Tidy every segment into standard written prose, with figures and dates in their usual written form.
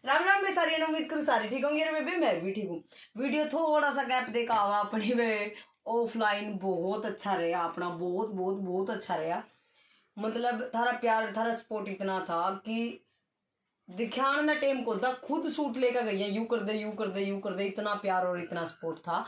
राम राम मैं सारी उम्मीद करूँ सारी ठीक होंगे बेबे, मैं भी ठीक हूँ। वीडियो थोड़ा सा गैप देखा हुआ अपने में। ऑफलाइन बहुत अच्छा रहा अपना, बहुत बहुत बहुत अच्छा रहा। मतलब थारा प्यार थारा सपोर्ट इतना था कि दिखाने ना टाइम को था, खुद सूट लेकर गई है, यूं कर दे यूं कर दे यूं कर दे, इतना प्यार और इतना सपोर्ट था।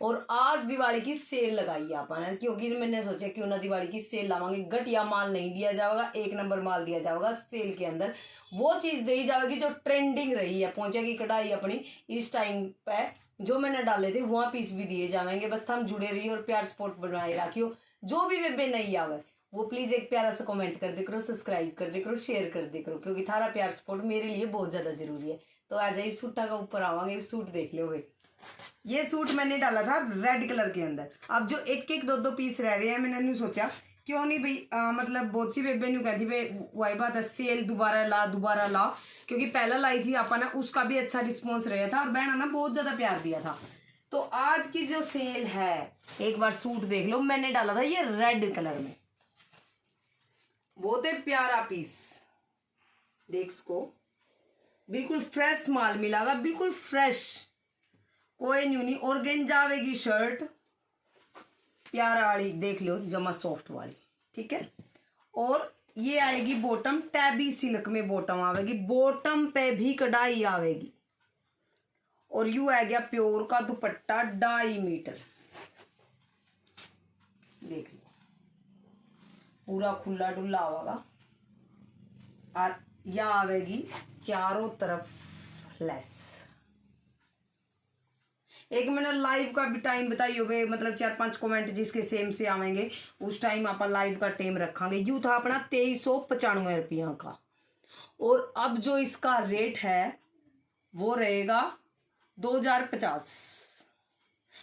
और आज दिवाली की सेल लगाई है आपने, क्योंकि मैंने सोचा क्यों ना दिवाली की सेल लावांगे। घटिया माल नहीं दिया जाएगा, एक नंबर माल दिया जाएगा सेल के अंदर। वो चीज़ दी जाएगी जो ट्रेंडिंग रही है, पहुंचेगी कढ़ाई अपनी इस टाइम पे। जो मैंने डाले थे वहाँ पीस भी दिए जाएंगे, बस हम जुड़े रहिए और प्यार सपोर्ट बनाए रखियो। जो भी बेबे नहीं आवे वो प्लीज एक प्यारा सा कमेंट कर दे करो, सब्सक्राइब कर दे करो, शेयर कर दे करो, क्योंकि थारा प्यार सपोर्ट मेरे लिए बहुत ज्यादा जरूरी है। तो आज ही सूटा का ऊपर आवांगे, सूट देख लो भाई। ये सूट मैंने डाला था रेड कलर के अंदर। अब जो एक एक दो दो पीस रह रहे हैं, मैंने नहीं सोचा क्यों नहीं भाई, मतलब बहुत सी बेबे न्यू कहती भाई वही बात है, सेल दोबारा ला, क्योंकि पहला लाई थी आपा ने, उसका भी अच्छा रिस्पॉन्स रहा था और बहना ना बहुत ज्यादा प्यार दिया था। तो आज की जो सेल है, एक बार सूट देख लो, मैंने डाला था ये रेड कलर में, बहुत ही प्यारा पीस। देख इसको, बिल्कुल फ्रेश माल मिलागा, बिल्कुल फ्रेश, कोई न्यू नहीं। और गेंजा आवेगी शर्ट प्यारा वाली, देख लो जमा सॉफ्ट वाली, ठीक है। और ये आएगी बॉटम, टैबी सिल्क में बॉटम आवेगी, बॉटम पे भी कढ़ाई आवेगी। और यू आ गया प्योर का दुपट्टा 2.5 मीटर, देख लो पूरा खुला डुल्ला होगा। और यह आवेगी चारों तरफ लेस। एक मैंने लाइव का भी टाइम बताइए वे, मतलब 4-5 कमेंट जिसके सेम से आवेंगे उस टाइम आप लाइव का टाइम रखांगे। यू था अपना 2395 रुपया का। और अब जो इसका रेट है वो रहेगा 2050।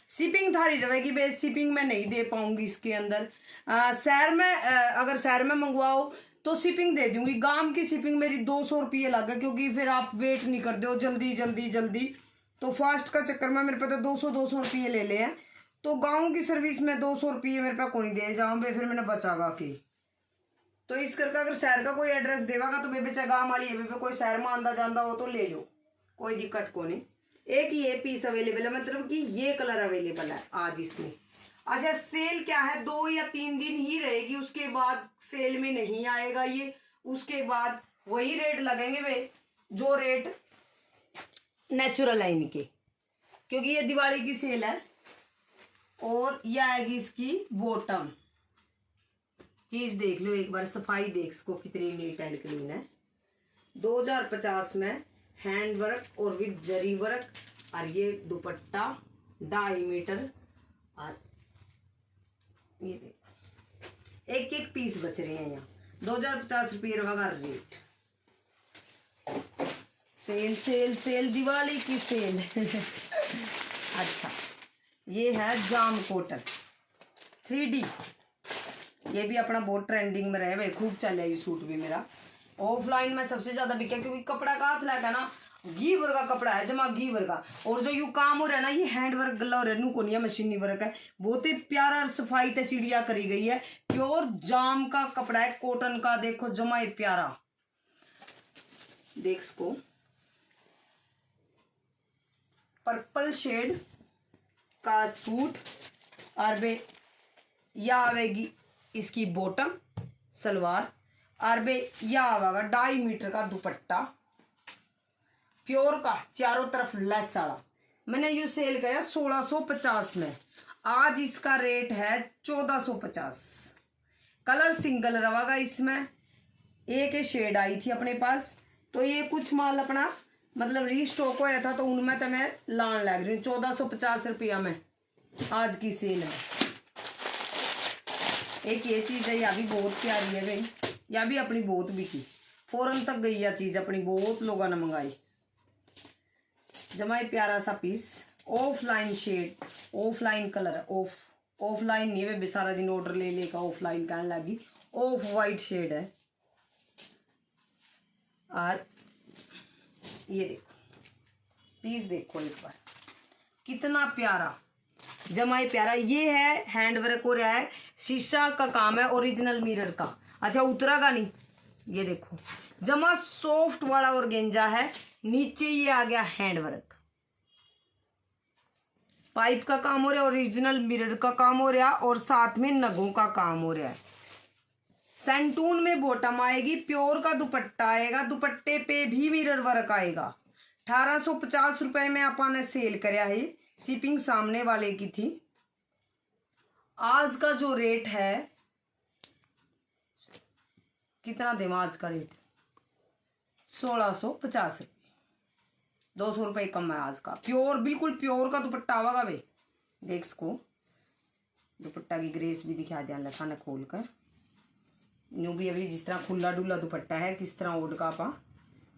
शिपिंग थारी रहेगी बेस, शिपिंग में नहीं दे पाऊंगी इसके अंदर। शहर में अगर शहर में मंगवाओ तो शिपिंग दे दूंगी। गांव की शिपिंग मेरी 200 रुपये लगा, क्योंकि फिर आप वेट नहीं करते हो जल्दी जल्दी जल्दी, तो फास्ट का चक्कर में मेरे पे तो 200 रुपये ले ले हैं। तो गाँव की सर्विस में 200 रुपये मेरे पे कोई दे जाऊँ बे, फिर मैंने बचागा कि। तो इस करके अगर शहर का कोई एड्रेस देवागा तो बेबे चाहे गाँव वाली है बेबे, कोई शहर में आंदा जाता हो तो ले लो, कोई दिक्कत को नहीं। एक ही ये पीस अवेलेबल है, मतलब कि ये कलर अवेलेबल है आज इसमें। अच्छा, सेल क्या है, 2 या 3 दिन ही रहेगी, उसके बाद सेल में नहीं आएगा ये। उसके बाद वही रेट लगेंगे वे जो रेट नेचुरल है इनके, क्योंकि ये दिवाली की सेल है। और ये आएगी इसकी बॉटम, चीज देख लो एक बार, सफाई देख इसको कितनी नीट एंड क्लीन है। 2050 में हैंड वर्क और विद जरी वर्क। और ये दुपट्टा 2.5 मीटर। और ये देखो एक एक पीस बच रहे हैं यहाँ, 2050 रुपये रहा rate. Sale sale sale Diwali की सेल। अच्छा, ये है जाम कॉटन 3D, ये भी अपना बहुत ट्रेंडिंग में रहे भाई, खूब चले ये सूट भी मेरा। ऑफलाइन में सबसे ज्यादा बिका, क्योंकि कपड़ा का हाथ लगा ना, घी वर्क का कपड़ा है, जमा घी वर्क का। और जो यू काम हो रहा है ना, ये हैंड वर्क गला हो रहा है, नु को नहीं है, मशीनी वर्क है, बहुत ही प्यारा सफाई ते चिड़िया करी गई है। प्योर जाम का कपड़ा है, कॉटन का, देखो जमा ही प्यारा। देख इसको, पर्पल शेड का सूट। और बे या आवेगी इसकी बॉटम सलवार। और बे या आवेगा 2.5 मीटर का दुपट्टा प्योर का, चारों तरफ लेस वाला। मैंने यू सेल किया 1650 में, आज इसका रेट है 1450। कलर सिंगल रहेगा इसमें, एक ही शेड आई थी अपने पास, तो ये कुछ माल अपना मतलब रीस्टॉक होया था, तो उनमें तो मैं लान लग रही हूँ 1450 रुपया में आज की सेल में। एक ये चीज है, यह भी बहुत प्यारी है भाई, यह भी अपनी बहुत बिकी, फौरन तक गई यह चीज अपनी, बहुत लोगों ने मंगाई। जमाई प्यारा सा piece, offline shade, offline colour, offline नहीं है, सारा दिन ऑर्डर ले लेकर ऑफलाइन कहने लगी। ऑफ वाइट शेड है। और ये देखो पीस, देखो एक बार कितना प्यारा, जमाई प्यारा। ये है हैंड वर्क हो रहा है, शीशा का काम है, ओरिजिनल मिरर का। अच्छा, उतरा का नहीं, ये देखो जमा सॉफ्ट वाला ऑर्गेंजा है। नीचे ये आ गया हैंड वर्क, पाइप का काम हो रहा है, ओरिजिनल मिरर का काम हो रहा है और साथ में नगों का काम हो रहा है। सेंटून में बॉटम आएगी, प्योर का दुपट्टा आएगा, दुपट्टे पे भी मिरर वर्क आएगा। 1850 रुपए में अपन ने सेल कराया है, शिपिंग सामने वाले की थी। आज का जो रेट है, कितना दें आज का रेट, 1650 रुपये, 200 रुपये कम है आज का। प्योर, बिल्कुल प्योर का दुपट्टा होगा भाई। देख इसको, दुपट्टा की ग्रेस भी दिखा दिया लखाना खोल कर। न्यू भी अभी जिस तरह खुला डुला दुपट्टा है, किस तरह ओढ़ का आपा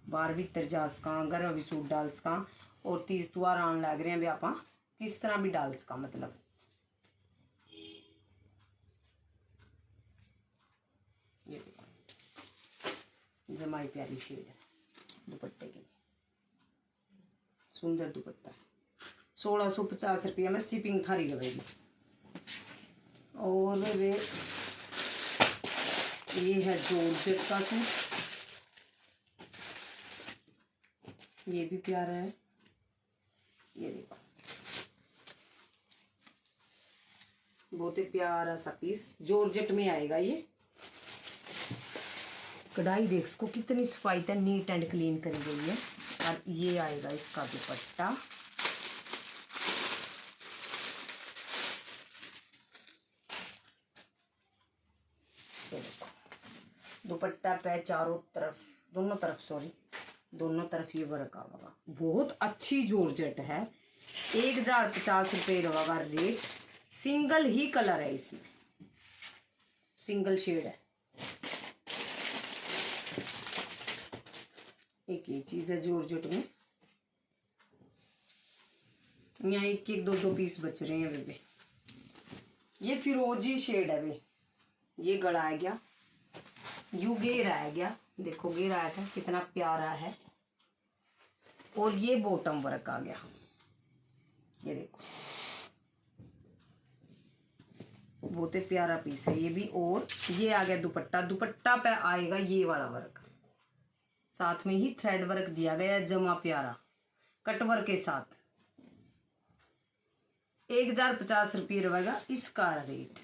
बाहर भीतर जा सका, घर भी सूट डाल सका, और 30 त्योहार आने लग रहे हैं भी आपा किस तरह भी डाल सका। मतलब ये जमाई प्यारी शेड है दुपट्टे की, सुंदर दुपट्टा है। 1650 रुपया में शिपिंग थारी लगेगी। और वे ये है जॉर्जेट का सूट, ये भी प्यारा है। ये देखो बहुत ही प्यारा सा पीस, जॉर्जेट में आएगा ये। कढ़ाई देख इसको कितनी सफाई है, नीट एंड क्लीन करी गई है। और ये आएगा इसका दुपट्टा, ये देखो दुपट्टा पे चारों तरफ, दोनों तरफ सॉरी, दोनों तरफ ये वर्क आएगा। बहुत अच्छी जॉर्जेट है। 1050 रुपये रहेगा रेट। सिंगल ही कलर है इसमें, सिंगल शेड है। एक ये चीज है जॉर्जेट में, यहाँ एक एक दो पीस बच रहे हैं बेबे। ये फिरोजी शेड है बे, ये गड़ा आ गया, यू घेर आ गया, देखो घेर आया था कितना प्यारा है। और ये बॉटम वर्क आ गया, ये देखो बहुत ही प्यारा पीस है ये भी। और ये आ गया दुपट्टा, दुपट्टा पे आएगा ये वाला वर्क, साथ में ही थ्रेड वर्क दिया गया है, जमा प्यारा कटवर्क के साथ। 1050 रुपये रहेगा इसका रेट।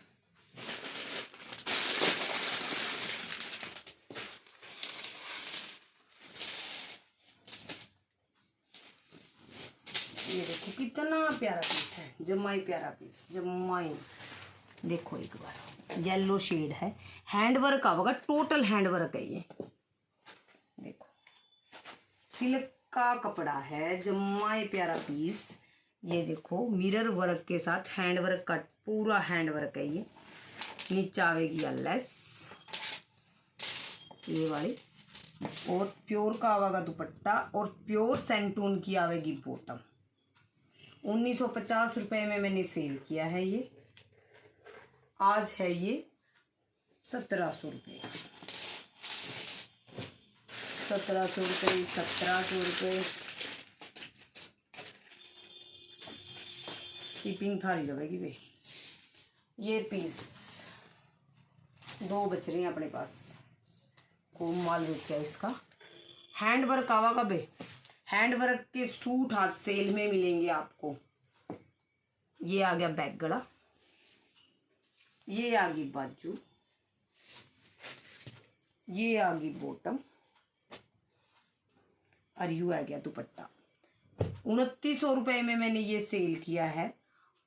ये देखो कितना प्यारा पीस है, जमाई प्यारा पीस, जमाई। देखो एक बार येलो शेड है, हैंड वर्क आएगा, टोटल हैंड वर्क है ये। देखो सिल्क का कपड़ा है, जमाई प्यारा पीस। ये देखो मिरर वर्क के साथ हैंड वर्क का पूरा हैंड वर्क है ये। नीचे आवेगी लेस ये वाली, और प्योर का आवेगा दुपट्टा, और प्योर सेंटून की आवेगी बॉटम। 1950 रुपये में मैंने सेल किया है ये। आज है ये 1700 रुपये, 1700 रुपये, 1700 रुपये। शिपिंग थारी लगेगी भाई। ये पीस दो बच रहे हैं अपने पास, खूब माल बेचा है इसका। हैंड वर्क आवागा बे, हैंड वर्क के सूट आज सेल में मिलेंगे आपको। ये आ गया बैक गला, ये आ गई बाजू, ये आ गई बॉटम, और यू आ गया दुपट्टा। 2900 रुपये में मैंने ये सेल किया है।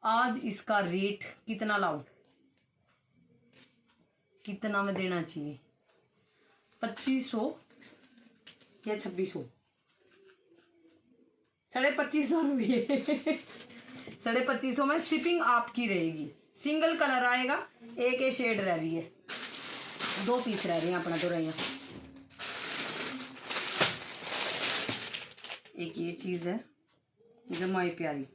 आज इसका रेट कितना लाऊं, कितना में देना चाहिए, 2500 या 2600, 2550 रुपये 2550 में शिपिंग आपकी रहेगी। सिंगल कलर आएगा, एक ही शेड रह रही है, 2 पीस रह रहे हैं अपना तो रही। एक ये चीज है जमाई प्यारी,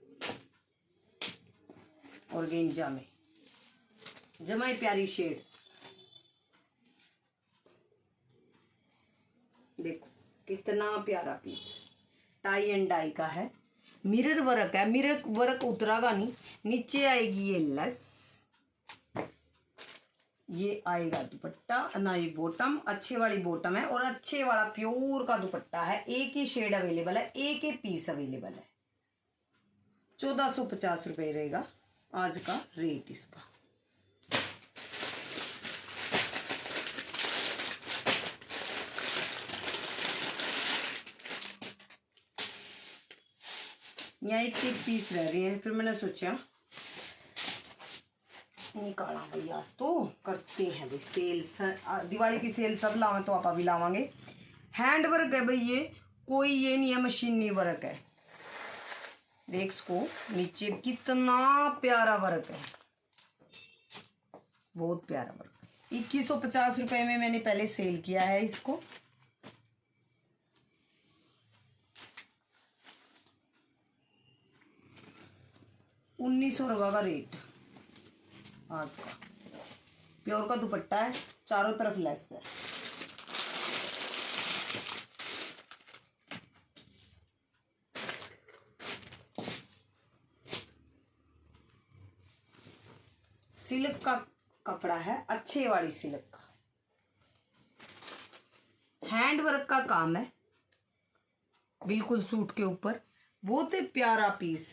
और गेंजा में जमाई प्यारी शेड। देखो कितना प्यारा पीस, टाई एंड डाई का है, मिरर वर्क है, मिरर वर्क उतरागा नहीं। नीचे आएगी ये लेस, ये आएगा दुपट्टा ना, ये बॉटम अच्छे वाली बॉटम है और अच्छे वाला प्योर का दुपट्टा है। एक ही शेड अवेलेबल है, एक ही पीस अवेलेबल है। 1450 रुपये रहेगा आज का रेट इसका। यहाँ एक पीस रह रहे हैं, फिर मैंने सोचा निकाला भाई, आज तो करते हैं भाई सेल। दिवाली की सेल सब लावे तो आप भी लावांगे। हैंड वर्क है भाई, ये कोई ये नहीं है मशीनी वर्क है। देख इसको नीचे कितना प्यारा वर्क है, बहुत प्यारा वर्क। 2150 रुपये में मैंने पहले सेल किया है इसको। ₹1900 का रेट आज का। प्योर का दुपट्टा है, चारों तरफ लेस है। सिल्क का कपड़ा है, अच्छे वाली सिल्क का। हैंड वर्क का काम है बिल्कुल सूट के ऊपर, बहुत ही प्यारा पीस।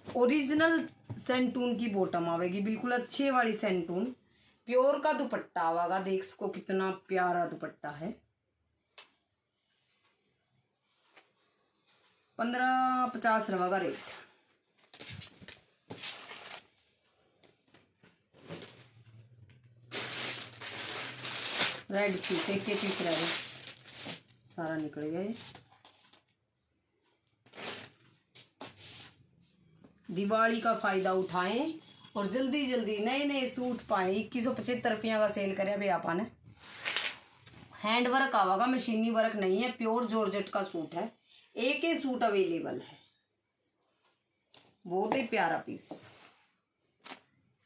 ओरिजिनल सेंटून की बॉटम आवेगी, बिल्कुल अच्छे वाली सेंटून। प्योर का दुपट्टा आवेगा। देख इसको कितना प्यारा दुपट्टा है। 1550 रुपये का रेट। रेड सूट एक के पीस रह गए, सारा निकल गया ये। दिवाली का फायदा उठाएं और जल्दी जल्दी नए नए सूट पाएं। 2175 रुपया का सेल करे अभी आपा ने। हैंड वर्क आवागा, मशीनी वर्क नहीं है, प्योर जॉर्जेट का सूट है। एक ही सूट अवेलेबल है, बहुत ही प्यारा पीस।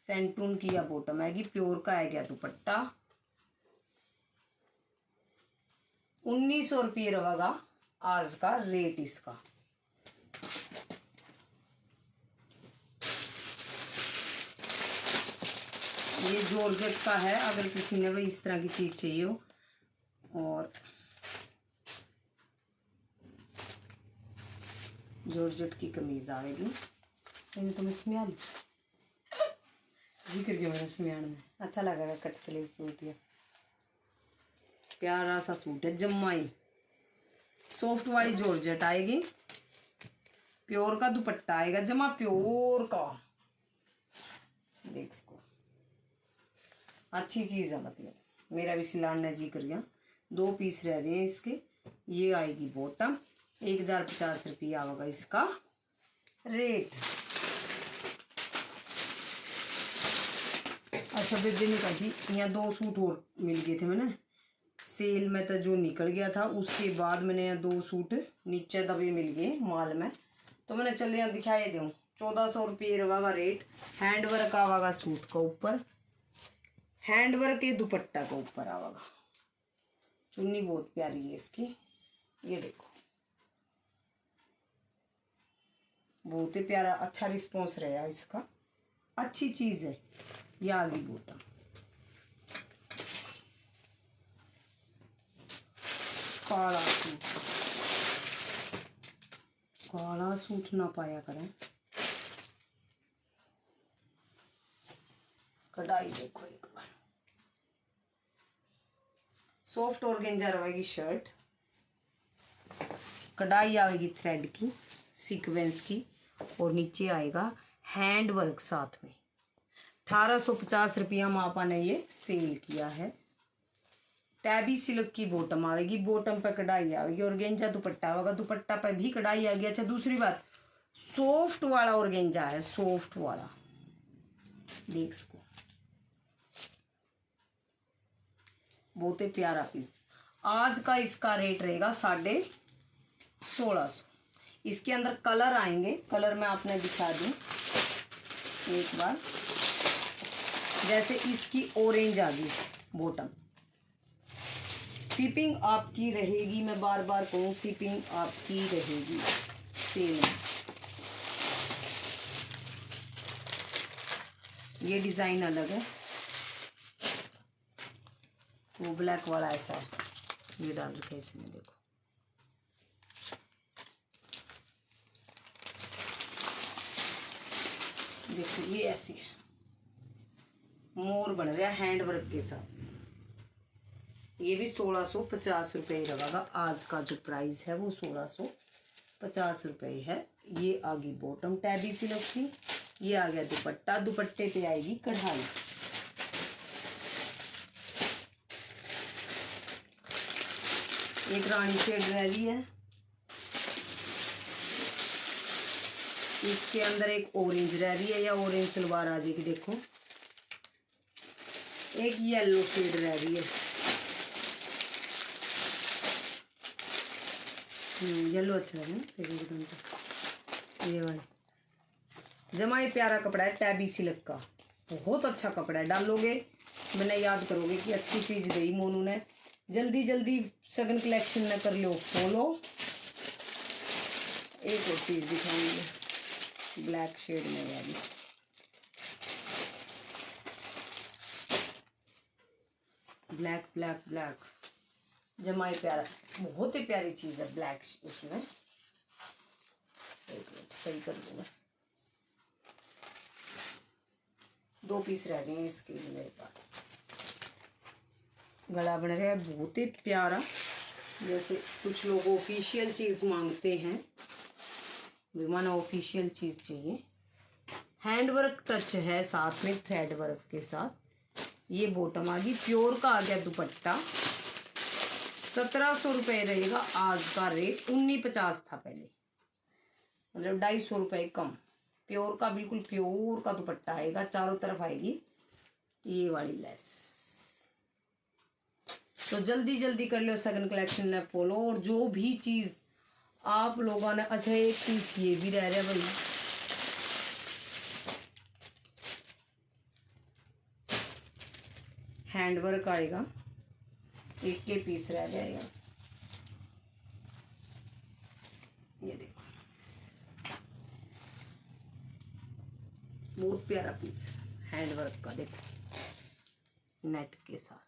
सेंटून की या बॉटम आएगी, प्योर का है गया दुपट्टा। 1900 रुपये रहेगा आज का रेट इसका। ये जॉर्जेट का है, अगर किसी ने भी इस तरह की चीज चाहिए हो। और जॉर्जेट की कमीज आएगी। तो मैं स्मियान जिक्र क्यों मेरा स्मियान में अच्छा लगेगा। कट स्लीव सूट, या प्यारा सा सूट है, जम्माई सॉफ्ट वाली जॉर्जेट आएगी। प्योर का दुपट्टा आएगा, जमा प्योर का। देख इसको, अच्छी चीज है, मतलब मेरा भी सिलाने जी करिया। 2 पीस रह रहे हैं इसके। ये आएगी बॉटम, 1050 रुपया आएगा इसका रेट। अच्छा बेबी ने कही यहाँ 2 सूट और मिल गए थे मैंने सेल में, तो जो निकल गया था उसके बाद मैंने यहाँ 2 सूट नीचे दबे मिल गए माल में, तो मैंने चल यहाँ दिखाई दूँ। 1400 रुपये रहेगा रेट। हैंड वर्क आवागा सूट का ऊपर, हैंड वर्क के दुपट्टा का ऊपर आवागा। चुन्नी बहुत प्यारी है इसकी, ये देखो बहुत ही प्यारा। अच्छा रिस्पॉन्स रहा इसका, अच्छी चीज है। ये आ गई बॉटम। काला सूट, काला सूट ना पाया करें। कढ़ाई देखो एक बार, सॉफ्ट ऑर्गेंजा रहेगी शर्ट। कढ़ाई आएगी थ्रेड की, सीक्वेंस की, और नीचे आएगा हैंड वर्क साथ में। 1850 रुपया में आपा ने ये सेल किया है। टैबी सिल्क की बॉटम आएगी, बॉटम पे कढ़ाई आएगी। ऑर्गेंजा दुपट्टा आएगा, दुपट्टा पे भी कढ़ाई आएगी। अच्छा दूसरी बात, सॉफ्ट वाला ऑर्गेंजा है, सॉफ्ट वाला। देख इसको, बहुत ही प्यारा पीस। आज का इसका रेट रहेगा 1650। इसके अंदर कलर आएंगे, कलर मैं आपने दिखा दूं एक बार। जैसे इसकी ऑरेंज आ गई बॉटम। शिपिंग आपकी रहेगी, मैं बार बार कहूँ शिपिंग आपकी रहेगी सेल में। ये डिज़ाइन अलग है, वो ब्लैक वाला ऐसा है, ये डाल रखा है इसमें, देखो देखो ये ऐसी है, मोर बन रहा है हैंड वर्क के साथ। ये भी 1650 रुपये ही रहेगा। आज का जो प्राइस है वो 1650 रुपये है। ये आ गई बॉटम टैबी सिल्क की। ये आ गया दुपट्टा, दुपट्टे पे आएगी कढ़ाई। एक रानी शेड रह रही है, इसके अंदर एक ऑरेंज रह रही है, या ऑरेंज सलवार आ जाएगी। देखो एक येलो शेड रह रही है, येलो अच्छा है ना। ये वाला जमाई प्यारा कपड़ा है, टैबी सिल्क का, बहुत अच्छा कपड़ा है। डालोगे मैंने याद करोगे कि अच्छी चीज दी मोनू ने। जल्दी जल्दी सगन कलेक्शन में कर लो फॉलो। एक और चीज दिखाऊंगी ब्लैक शेड में वाली, ब्लैक ब्लैक ब्लैक जमाई प्यारा, बहुत ही प्यारी चीज है ब्लैक। उसमें एक मिनट सही कर दूंगा, 2 पीस रह गए हैं इसके लिए मेरे पास। गला बन रहा है बहुत ही प्यारा, जैसे कुछ लोग ऑफिशियल चीज मांगते हैं, विमान ऑफिशियल चीज चाहिए। हैंडवर्क टच है साथ में, थ्रेड वर्क के साथ। ये बॉटम आ गई, प्योर का आ गया दुपट्टा। 1700 रुपये रहेगा आज का रेट, 1950 था पहले, मतलब 250 रुपये कम। प्योर का, बिल्कुल प्योर का दुपट्टा आएगा, चारों तरफ आएगी ये वाली लेस। तो जल्दी जल्दी कर लो सगन कलेक्शन में फॉलो। और जो भी चीज आप लोगों ने, अच्छा एक पीस ये भी रह रहा है भाई, हैंडवर्क आएगा, एक के पीस रह जाएगा। ये देखो बहुत प्यारा पीस है हैंडवर्क का, देखो नेट के साथ।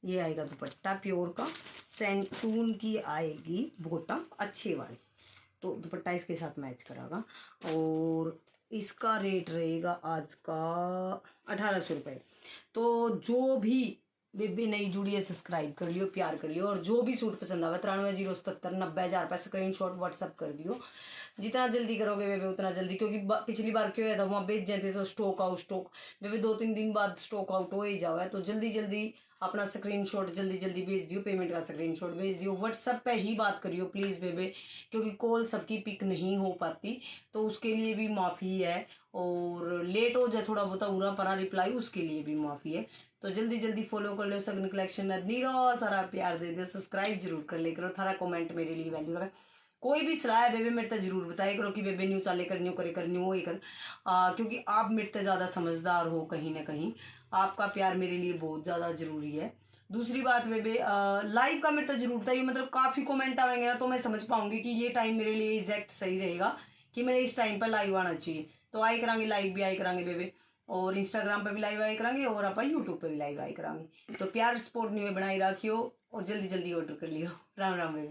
ये आएगा दुपट्टा प्योर का, सैंटून की आएगी बॉटम अच्छे वाली, तो दुपट्टा इसके साथ मैच करागा। और इसका रेट रहेगा आज का 1800 रुपये। तो जो भी बेबी नई जुड़ी है सब्सक्राइब कर लियो, प्यार कर लियो। और जो भी सूट पसंद आवे 93 077 90,000 रुपये स्क्रीनशॉट व्हाट्सअप कर दियो। जितना जल्दी करोगे बेबे उतना जल्दी, क्योंकि पिछली बार क्यों हुआ था, वहाँ बेच जाते तो स्टॉक आउट, स्टॉक बेबे 2-3 दिन बाद स्टॉक आउट हो ही जावा है। तो जल्दी जल्दी अपना स्क्रीनशॉट जल्दी जल्दी भेज दियो, पेमेंट का स्क्रीनशॉट भेज दियो। व्हाट्सएप पे ही बात करियो प्लीज़ बेबे, क्योंकि कॉल सबकी पिक नहीं हो पाती, तो उसके लिए भी माफ़ी है। और लेट हो जाए थोड़ा बहुत उरा परा रिप्लाई, उसके लिए भी माफ़ी है। तो जल्दी जल्दी फॉलो कर लो सगन कलेक्शन, नीरो सारा प्यार दे दो, सब्सक्राइब जरूर कर ले करो। थारा कमेंट मेरे लिए वैल्यू रखा। कोई भी सलाह है बेबे मेरे तो जरूर बताया करो कि बेबे न्यू चाले करनी करनी हो ही कर, क्योंकि आप मेरे से ज़्यादा समझदार हो कहीं ना कहीं। आपका प्यार मेरे लिए बहुत ज़्यादा जरूरी है। दूसरी बात बेबे, लाइव का मेरे तो जरूर था, ये मतलब काफ़ी कमेंट आएंगे ना, तो मैं समझ पाऊंगी कि ये टाइम मेरे लिए एग्जैक्ट सही रहेगा कि मेरे इस टाइम पर लाइव आना चाहिए। तो आई करांगे, लाइव भी आई करांगे बेबे, और इंस्टाग्राम पे भी लाइव आई करांगे, और आप यूट्यूब पे भी लाइव आई करांगे। तो प्यार सपोर्ट नहीं बनाई रखियो, और जल्दी जल्दी ऑर्डर कर लियो। राम राम बेबे।